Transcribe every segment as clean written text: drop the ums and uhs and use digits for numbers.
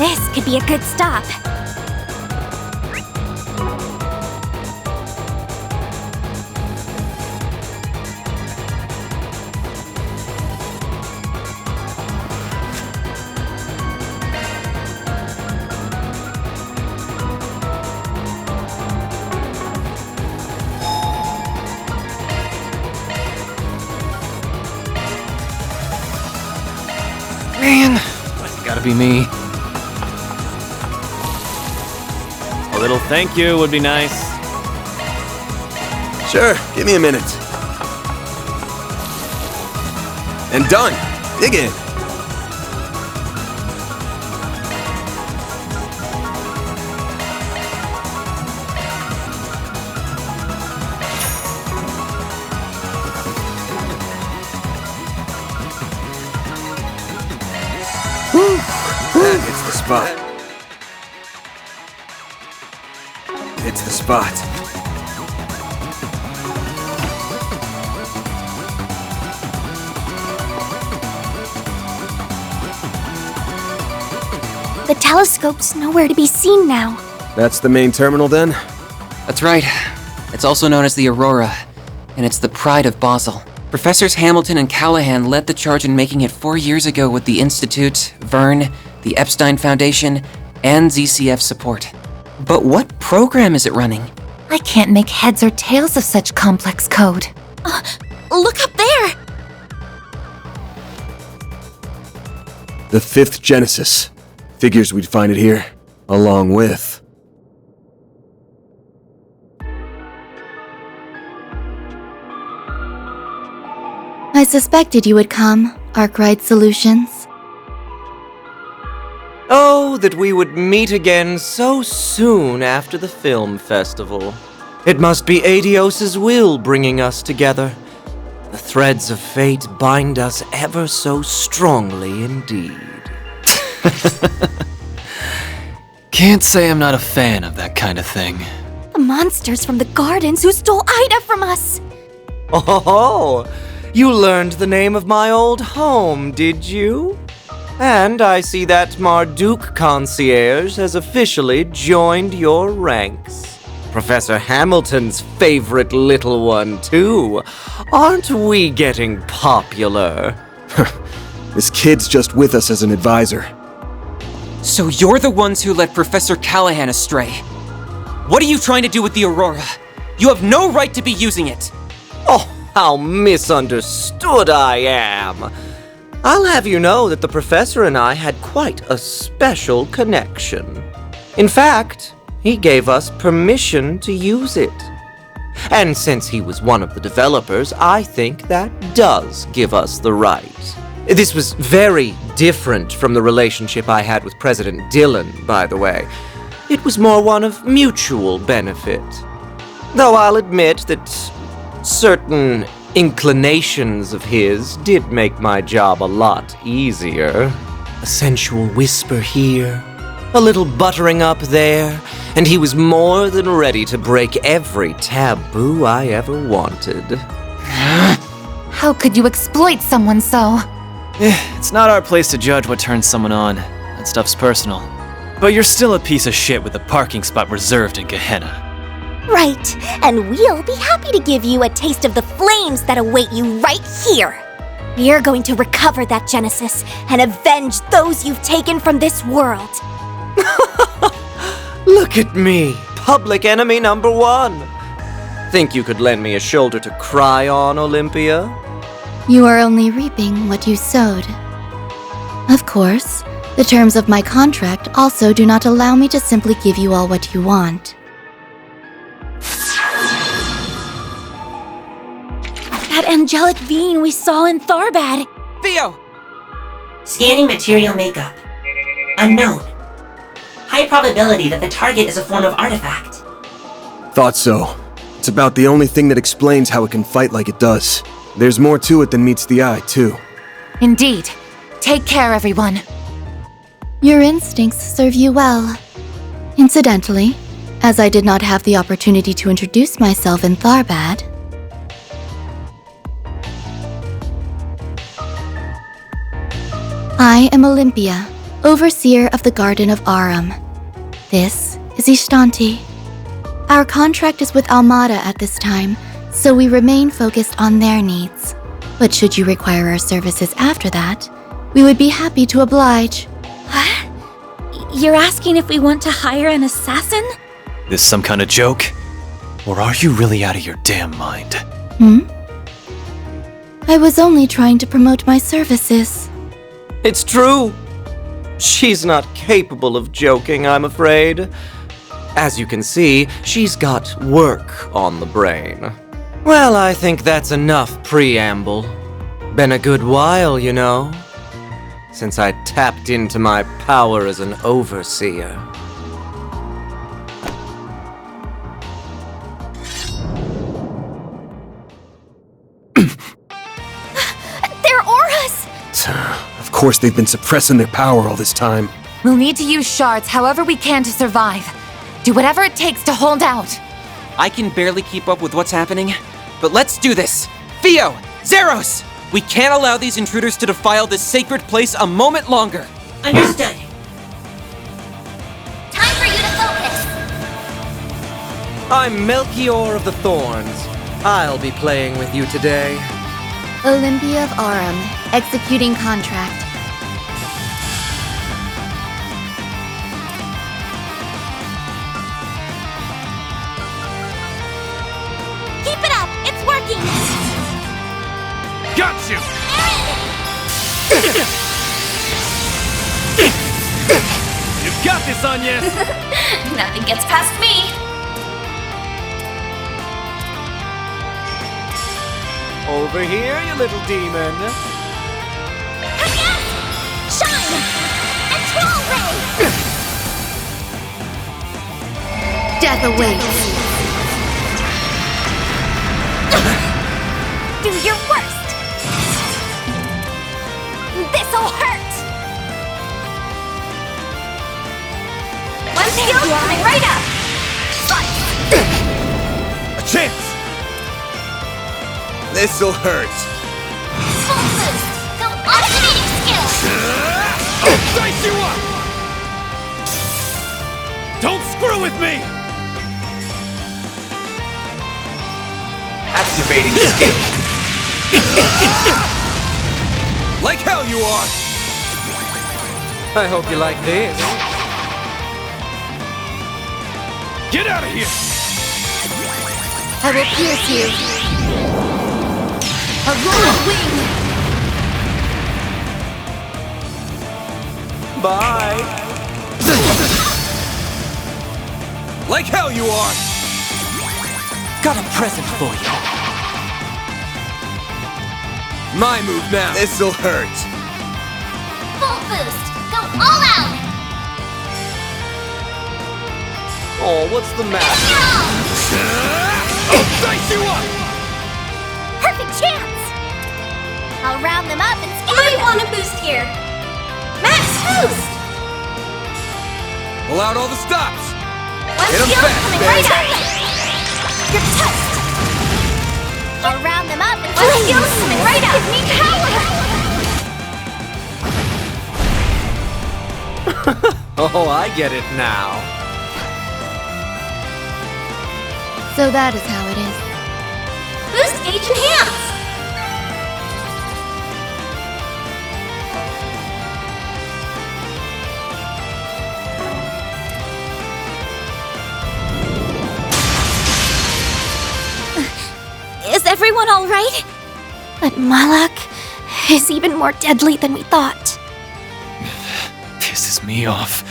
This could be a good stop. Man, why's it gotta be me? A little thank you would be nice. Sure, give me a minute. And done. Dig in. That hits the spot. Hits the spot. The telescope's nowhere to be seen now. That's the main terminal then? That's right. It's also known as the Aurora, and it's the pride of Basel. Professors Hamilton and Callahan led the charge in making it 4 years ago with the Institute, Verne, the Epstein Foundation, and ZCF support. But what program is it running? I can't make heads or tails of such complex code. Look up there! The 5th Genesis. Figures we'd find it here, along with... I suspected you would come, Arkwright Solutions. Oh, that we would meet again so soon after the film festival. It must be Adios's will bringing us together. The threads of fate bind us ever so strongly indeed. Can't say I'm not a fan of that kind of thing. The monsters from the gardens who stole Ida from us! Oh, you learned the name of my old home, did you? And I see that Marduk concierge has officially joined your ranks. Professor Hamilton's favorite little one, too. Aren't we getting popular? This kid's just with us as an advisor. So you're the ones who led Professor Callahan astray. What are you trying to do with the Aurora? You have no right to be using it! Oh, how misunderstood I am! I'll have you know that the professor and I had quite a special connection. In fact, he gave us permission to use it. And since he was one of the developers, I think that does give us the right. This was very different from the relationship I had with President Dillon, by the way. It was more one of mutual benefit. Though I'll admit that certain inclinations of his did make my job a lot easier. A sensual whisper here, a little buttering up there, and he was more than ready to break every taboo I ever wanted. How could you exploit someone so? It's not our place to judge what turns someone on. That stuff's personal. But you're still a piece of shit with a parking spot reserved in Gehenna. Right, and we'll be happy to give you a taste of the flames that await you right here. We're going to recover that Genesis and avenge those you've taken from this world. Look at me, public enemy number one. Think you could lend me a shoulder to cry on, Olympia? You are only reaping what you sowed. Of course, the terms of my contract also do not allow me to simply give you all what you want. That angelic being we saw in Tharbad. Theo! Scanning material makeup. Unknown. High probability that the target is a form of artifact. Thought so. It's about the only thing that explains how it can fight like it does. There's more to it than meets the eye, too. Indeed. Take care, everyone. Your instincts serve you well. Incidentally, as I did not have the opportunity to introduce myself in Tharbad, I am Olympia, overseer of the Garden of Aram. This is Ishtanti. Our contract is with Almada at this time, so we remain focused on their needs. But should you require our services after that, we would be happy to oblige. What? You're asking if we want to hire an assassin? This some kind of joke? Or are you really out of your damn mind? I was only trying to promote my services. It's true. She's not capable of joking, I'm afraid. As you can see, she's got work on the brain. Well, I think that's enough preamble. Been a good while, you know, since I tapped into my power as an overseer. They're auras! Of course they've been suppressing their power all this time. We'll need to use shards however we can to survive. Do whatever it takes to hold out. I can barely keep up with what's happening, but let's do this! Theo! Zeros! We can't allow these intruders to defile this sacred place a moment longer! Understood. Time for you to focus! I'm Melchior of the Thorns. I'll be playing with you today. Olympia of Aram, executing contract. Keep it up! It's working! Got you! You've got this, Anya! Nothing gets past me! Over here, you little demon. Shine! And troll ray! Death awaits. Do your worst! This'll hurt! One skill coming right up! A chance! This'll hurt. Full boost! Go automating skill! I'll dice you up! Don't screw with me! Activating skill. Like hell you are! I hope you like this. Get out of here! I will pierce you. A royal wing! Bye. Like hell you are! Got a present for you. My move now. This'll hurt. Full boost! Go all out! Oh, what's the matter? I'll dice you up! Perfect chance! I'll round them up and I want a boost here! Max boost! Pull out all the stops! One Hit 'em skill fast, coming baby. right up! You're toast! I'll round them up and one skill coming right up! Give me power! Oh, I get it now. So that is how it is. Boost gauge enhanced! Is everyone all right? But Malak is even more deadly than we thought. Pisses me off.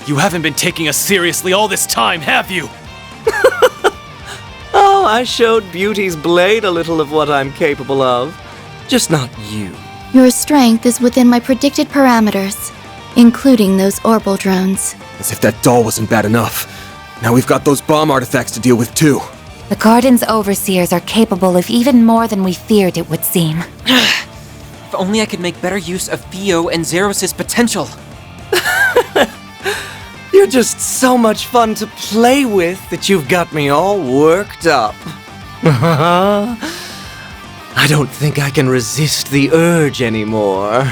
You haven't been taking us seriously all this time, have you? Oh, I showed Beauty's blade a little of what I'm capable of. Just not you. Your strength is within my predicted parameters, including those orbital drones. As if that doll wasn't bad enough. Now we've got those bomb artifacts to deal with too. The Garden's overseers are capable of even more than we feared, it would seem. If only I could make better use of Theo and Zeros' potential. You're just so much fun to play with that you've got me all worked up. I don't think I can resist the urge anymore.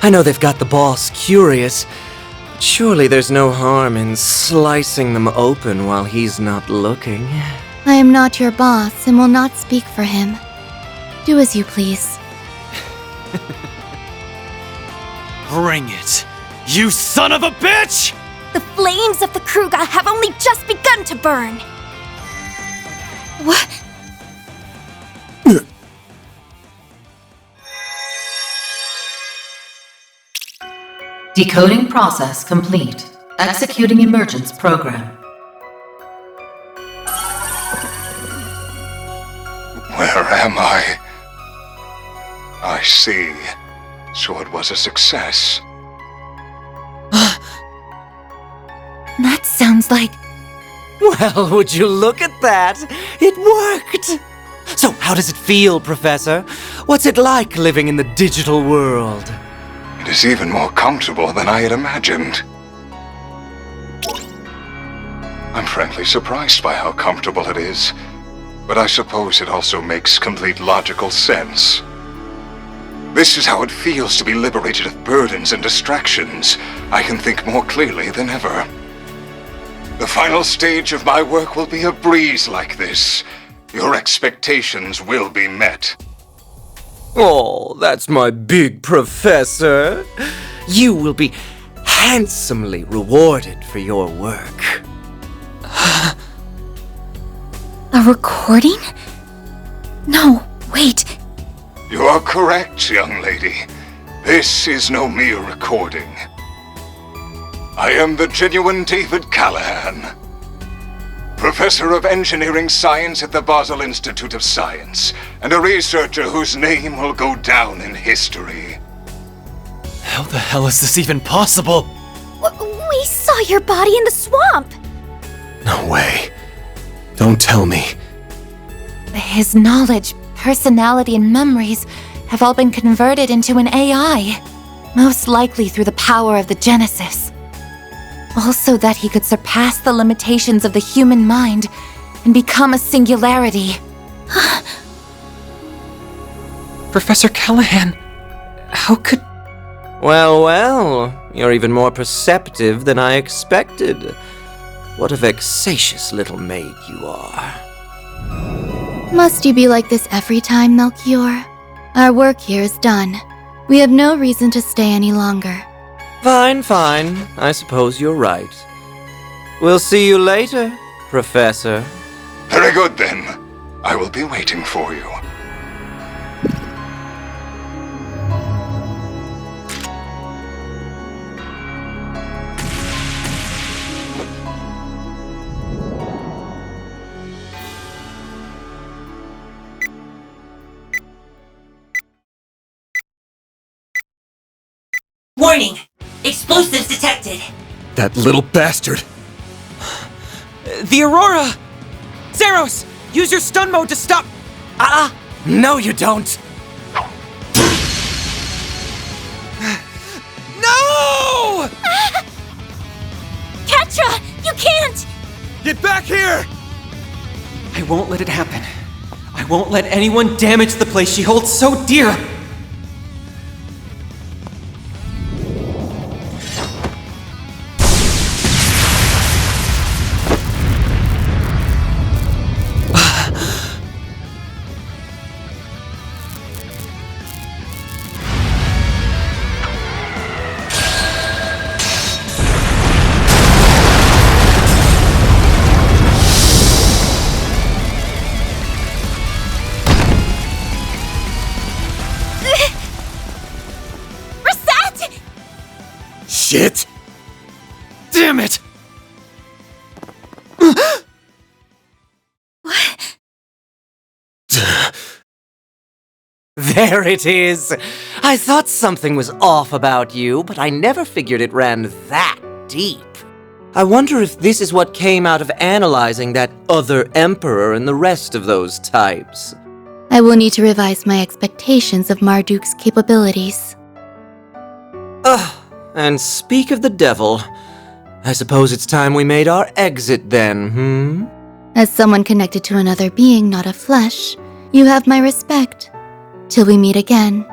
I know they've got the boss curious, but surely there's no harm in slicing them open while he's not looking. I am not your boss and will not speak for him. Do as you please. Bring it, you son of a bitch! The flames of the Kruga have only just begun to burn. What? Decoding process complete. Executing emergence program. Where am I? I see. So it was a success. That sounds like... Well, would you look at that? It worked! So, how does it feel, Professor? What's it like living in the digital world? It is even more comfortable than I had imagined. I'm frankly surprised by how comfortable it is, but I suppose it also makes complete logical sense. This is how it feels to be liberated of burdens and distractions. I can think more clearly than ever. The final stage of my work will be a breeze like this. Your expectations will be met. Oh, that's my big professor. You will be handsomely rewarded for your work. A recording? No, wait. You are correct, young lady. This is no mere recording. I am the genuine David Callahan, Professor of Engineering Science at the Basel Institute of Science, and a researcher whose name will go down in history. How the hell is this even possible? We saw your body in the swamp. No way. Don't tell me. His knowledge, personality, and memories have all been converted into an AI. Most likely through the power of the Genesis. Also that he could surpass the limitations of the human mind and become a singularity. Professor Callahan, how could... Well, you're even more perceptive than I expected. What a vexatious little maid you are. Must you be like this every time, Melchior? Our work here is done. We have no reason to stay any longer. Fine. I suppose you're right. We'll see you later, Professor. Very good, then. I will be waiting for you. Warning! Explosives detected! That little bastard! The Aurora! Zeros! Use your stun mode to stop... No you don't! No! Ketra, you can't! Get back here! I won't let it happen. I won't let anyone damage the place she holds so dear. Shit! Damn it! There it is! I thought something was off about you, but I never figured it ran that deep. I wonder if this is what came out of analyzing that other emperor and the rest of those types. I will need to revise my expectations of Marduk's capabilities. And speak of the devil, I suppose it's time we made our exit then, As someone connected to another being not of flesh, you have my respect. Till we meet again.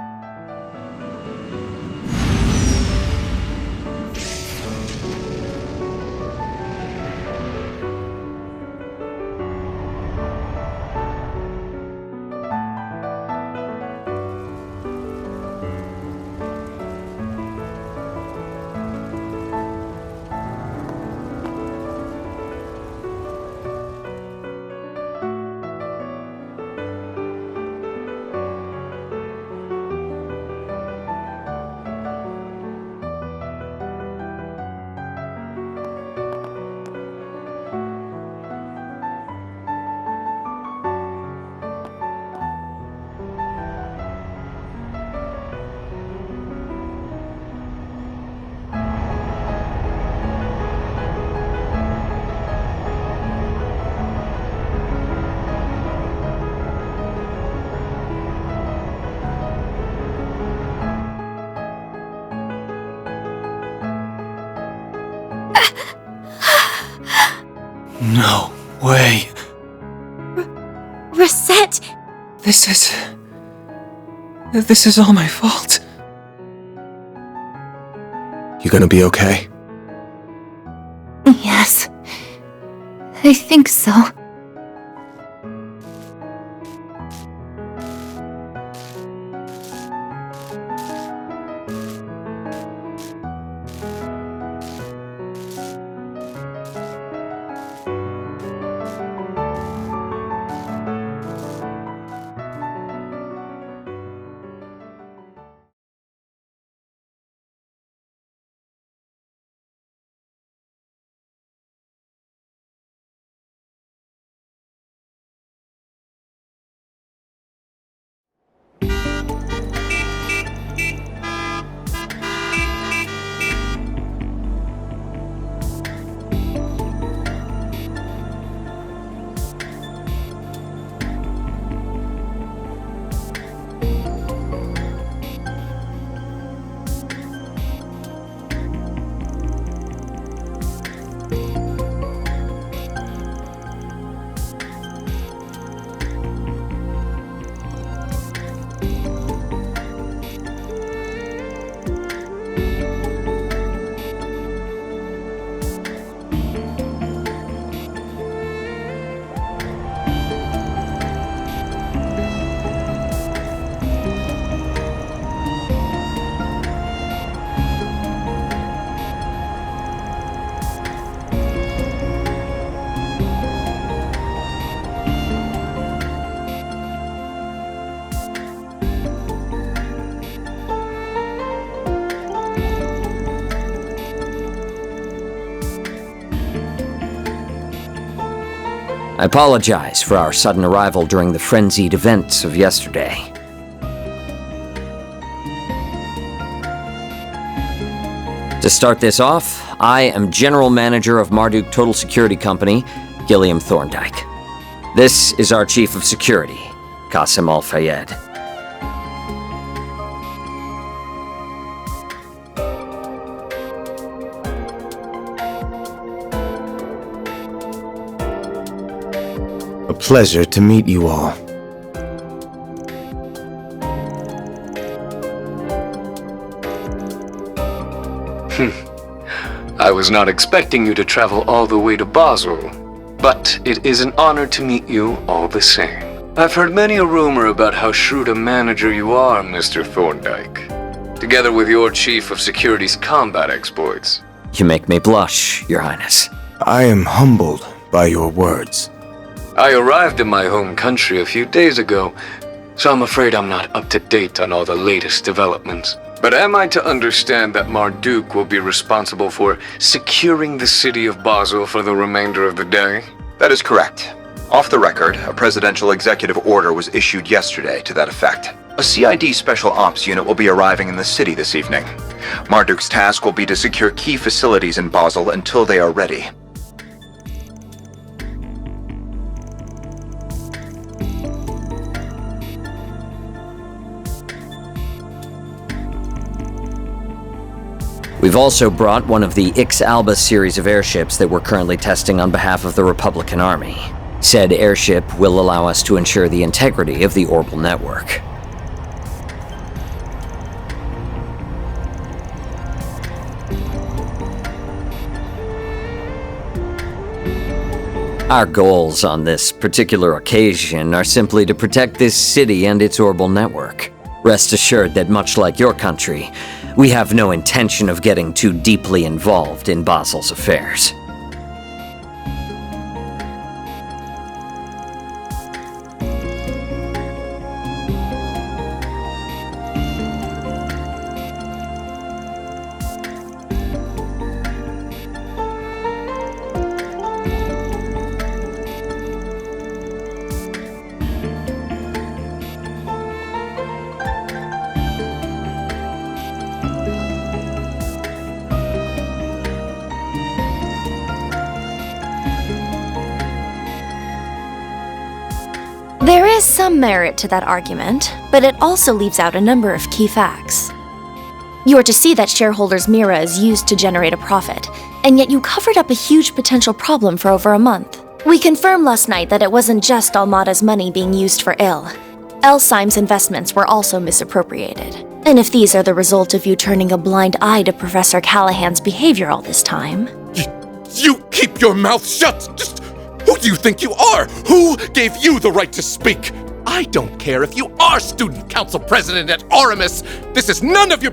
No way. Reset! This is all my fault. You gonna be okay? Yes. I think so. I apologize for our sudden arrival during the frenzied events of yesterday. To start this off, I am General Manager of Marduk Total Security Company, Gilliam Thorndyke. This is our Chief of Security, Qasim Al-Fayed. A pleasure to meet you all. I was not expecting you to travel all the way to Basel, but it is an honor to meet you all the same. I've heard many a rumor about how shrewd a manager you are, Mr. Thorndyke, together with your Chief of Security's combat exploits. You make me blush, Your Highness. I am humbled by your words. I arrived in my home country a few days ago, so I'm afraid I'm not up to date on all the latest developments. But am I to understand that Marduk will be responsible for securing the city of Basel for the remainder of the day? That is correct. Off the record, a presidential executive order was issued yesterday to that effect. A CID Special Ops unit will be arriving in the city this evening. Marduk's task will be to secure key facilities in Basel until they are ready. We've also brought one of the Ix-Alba series of airships that we're currently testing on behalf of the Republican Army. Said airship will allow us to ensure the integrity of the orbital network. Our goals on this particular occasion are simply to protect this city and its orbital network. Rest assured that much like your country, we have no intention of getting too deeply involved in Basel's affairs. There is some merit to that argument, but it also leaves out a number of key facts. You are to see that shareholders' Mira is used to generate a profit, and yet you covered up a huge potential problem for over a month. We confirmed last night that it wasn't just Almada's money being used for ill. Elsheim's investments were also misappropriated. And if these are the result of you turning a blind eye to Professor Callahan's behavior all this time... You keep your mouth shut! Just who do you think you are? Who gave you the right to speak? I don't care if you are student council president at Aramis. This is none of your...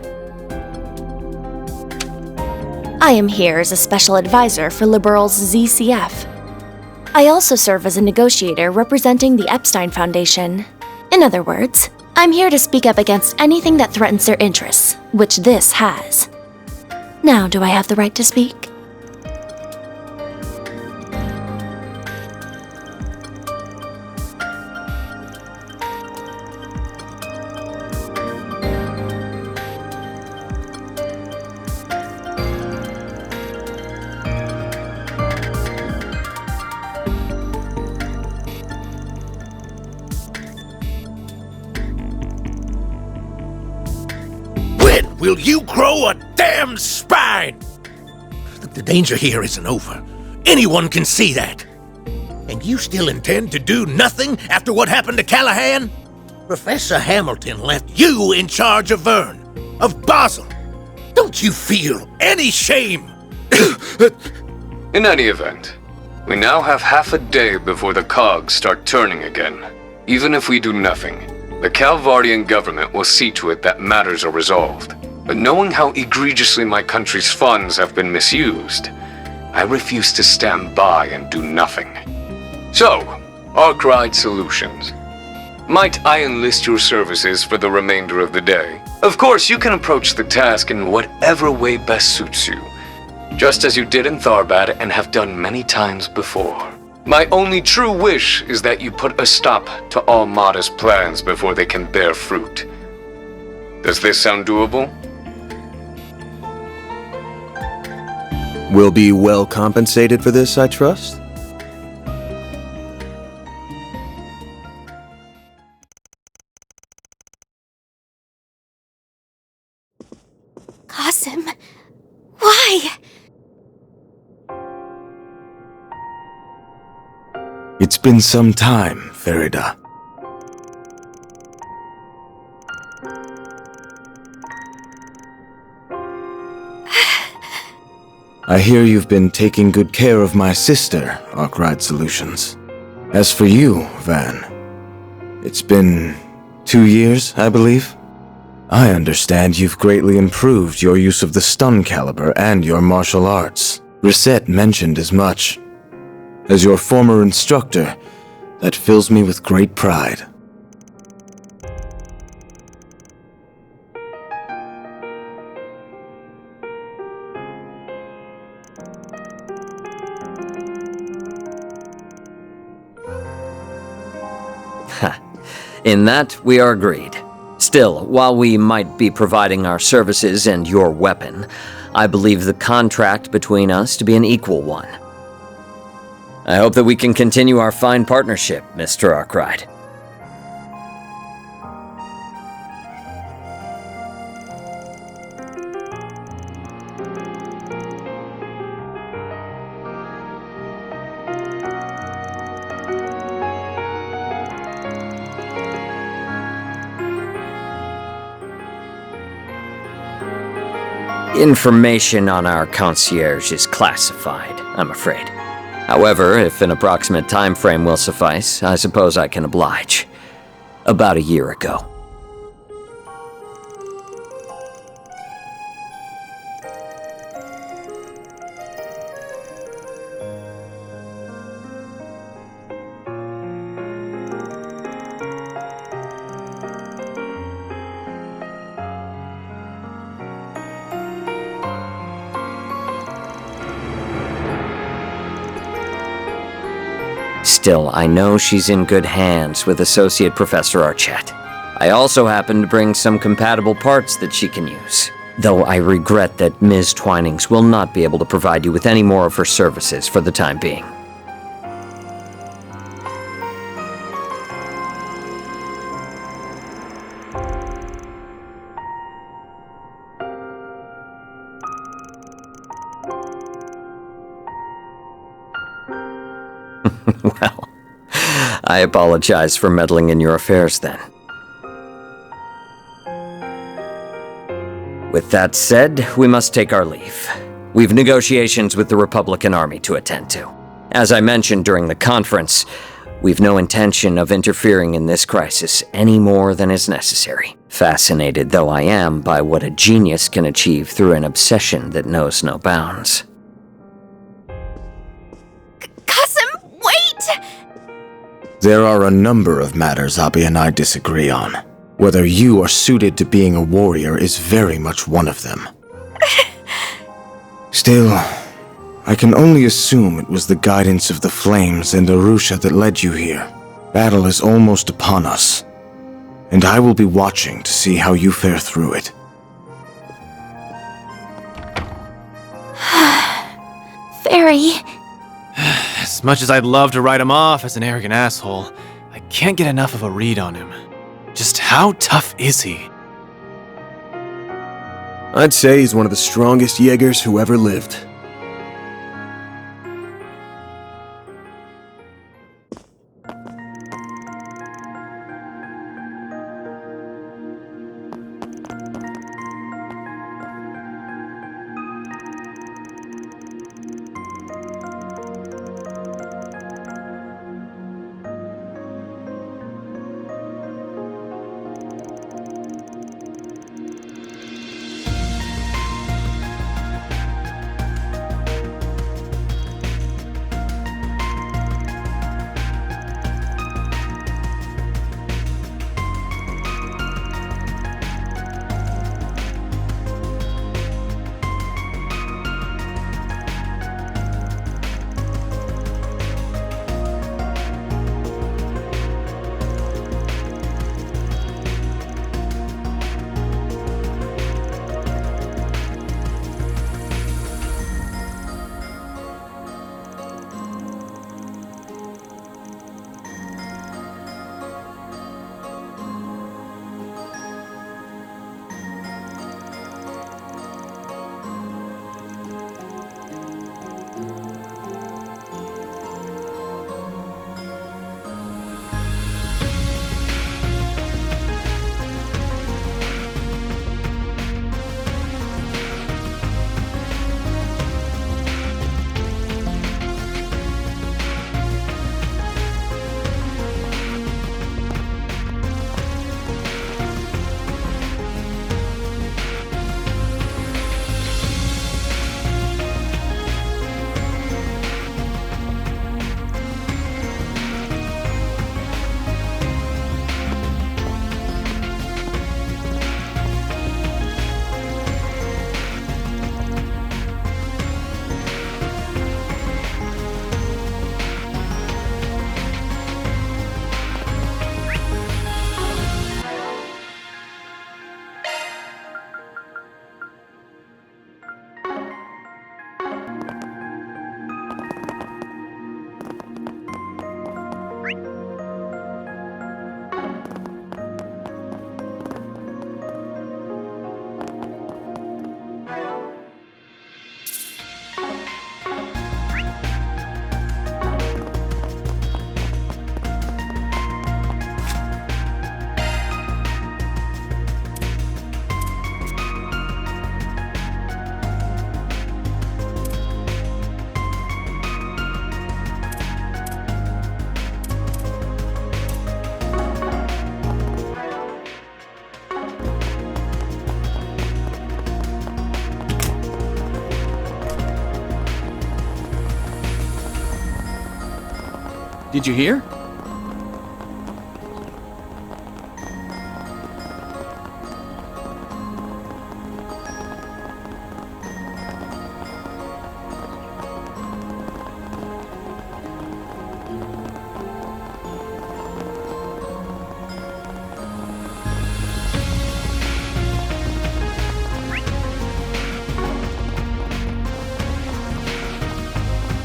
I am here as a special advisor for Liberal's ZCF. I also serve as a negotiator representing the Epstein Foundation. In other words, I'm here to speak up against anything that threatens their interests, which this has. Now, do I have the right to speak? Will you grow a damn spine? The danger here isn't over. Anyone can see that. And you still intend to do nothing after what happened to Callahan? Professor Hamilton left you in charge of Vern, of Basel. Don't you feel any shame? In any event, we now have half a day before the cogs start turning again. Even if we do nothing, the Calvardian government will see to it that matters are resolved. But knowing how egregiously my country's funds have been misused, I refuse to stand by and do nothing. So, Arkwright Solutions. Might I enlist your services for the remainder of the day? Of course, you can approach the task in whatever way best suits you, just as you did in Tharbad and have done many times before. My only true wish is that you put a stop to Almada's plans before they can bear fruit. Does this sound doable? We'll be well compensated for this, I trust? Qasim, why? It's been some time, Farida. I hear you've been taking good care of my sister, Arkwright Solutions. As for you, Van, it's been 2 years, I believe? I understand you've greatly improved your use of the stun caliber and your martial arts. Reset mentioned as much. As your former instructor, that fills me with great pride. In that, we are agreed. Still, while we might be providing our services and your weapon, I believe the contract between us to be an equal one. I hope that we can continue our fine partnership, Mr. Arkwright. Information on our concierge is classified, I'm afraid. However, if an approximate time frame will suffice, I suppose I can oblige. About a year ago. Still, I know she's in good hands with Associate Professor Archett. I also happen to bring some compatible parts that she can use. Though I regret that Ms. Twinings will not be able to provide you with any more of her services for the time being. Well, I apologize for meddling in your affairs then. With that said, we must take our leave. We've negotiations with the Republican Army to attend to. As I mentioned during the conference, we've no intention of interfering in this crisis any more than is necessary. Fascinated though I am by what a genius can achieve through an obsession that knows no bounds. Qasim, wait! There are a number of matters Abi and I disagree on. Whether you are suited to being a warrior is very much one of them. Still, I can only assume it was the guidance of the flames and Arusha that led you here. Battle is almost upon us, and I will be watching to see how you fare through it. Very. As much as I'd love to write him off as an arrogant asshole, I can't get enough of a read on him. Just how tough is he? I'd say he's one of the strongest Jaegers who ever lived. Did you hear?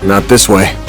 Not this way.